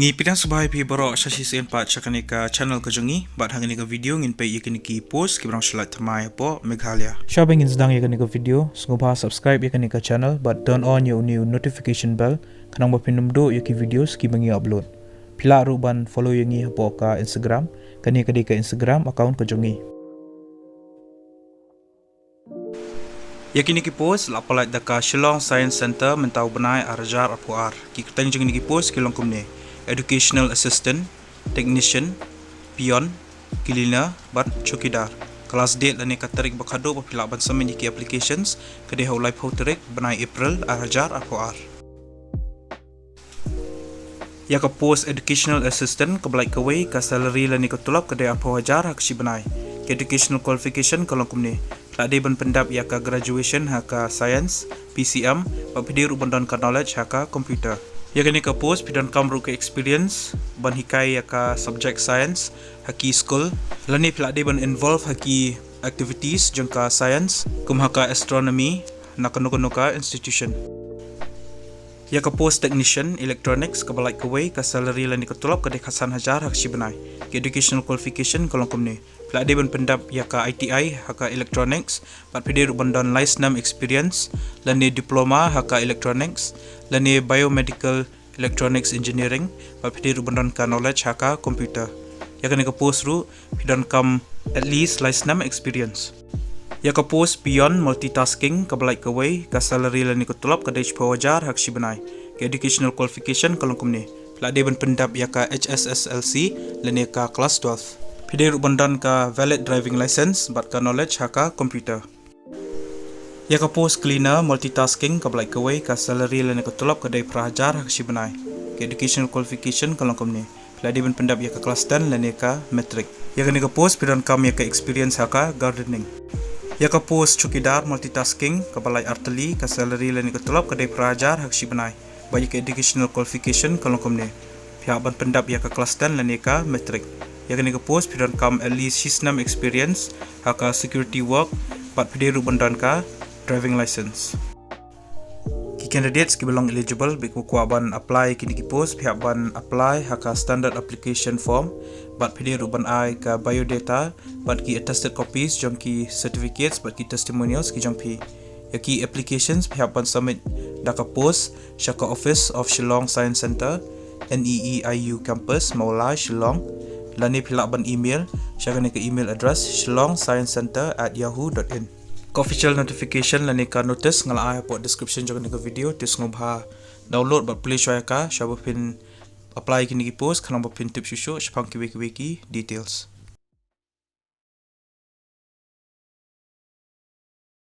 Ngi pidang subhay pi borok sashi sen pat chakanika channel kajongi bat hangani ka video ngin pe yakini ki post ki brang shalat thamai po Meghalaya. Shopping insdang yakani ka video sngubha subscribe yakani ka channel but turn on your new notification bell kanang bapinum do yaki videos ki bangi upload. Pila ruban follow yangi hapo ka Instagram kani ka Instagram account kajongi. Yakini ki post lapalat daka Shillong Science Center mentau benai arajar apuar ki ketang jengini ki post ki longkumne educational assistant, technician, peon, cleaner, bat chokidar. Kelas date lani katarik bakado papila ban samen ki applications kede haulai pauterik benai April arajar apuar. Ya ka post educational assistant kebalai kawai ka salary lani ketulap kede apu hajar hak si benai. Ke educational qualification kalongkumne Lade ban pendap ya ka graduation haka science, PCM, papidi rubandan ka knowledge haka computer. Ya kini ka post pidan kamru ke experience ban hikai ya ka subject science haki school. Lani lade ban involve haki activities jengka science kum haka astronomy nakano ka institution. Ya ka post technician electronics ka balai kawai ka salary lani ketulap ka dekhasan hajar hak si benai. Ke educational qualification kalongkumne Lade ban pendap ya ka ITI haka electronics pat pidi rubandan license experience lani diploma haka electronics lani biomedical electronics engineering pat pidi rubandan ka knowledge haka computer. Ya kani ka post ru pidan kam at least license experience. Ya ka post beyond multitasking ka balai kawai ka salary lani ketulap ka dech pawajar hak si benai. Ke educational qualification kalongkumne Lade ban pendap ya ka HSSLC lani ka class 12. Pidi rubandan ka valid driving license bat ka knowledge haka computer. Ya ka post cleaner multitasking ka balai kawai ka salary lani ketulap ka dai prahajar hak si benai. Ke educational qualification kalongkumne Lade ban pendap ya ka class 10 lani ka matric. Ya kani ka post pidan kam ya ka experience haka gardening. Ya ka post chokidar multitasking ka balai artillery ka salary lani ketulap ka dai prahajar hak si benai. Bagi ka educational qualification kalongkumne pihak ban pendap ya ka class 10 lani ka matric. Ya kini ke post pidan kam at least 6 experience haka security work pat pidi rubandan ka driving license. Ki candidates ki belong eligible biku ban apply kini ki post pihak ban apply haka standard application form bat pidi ruban ai ka biodata bat ki attested copies jong ki certificates bat ki testimonials ki jong pi. Ya ki applications pihak ban submit daka post syaka office of Shillong Science Center NEEIU campus Meghalaya Shillong. Lani pilak ban email syakani ke email address shillongsciencecenter@yahoo.in. Ka official notification lani ka notice ngalai po description jagani ke video tis ngubha download bat play shoya ka syabapin apply kini ki post kanang bapin tip shushu syapang ki wiki details.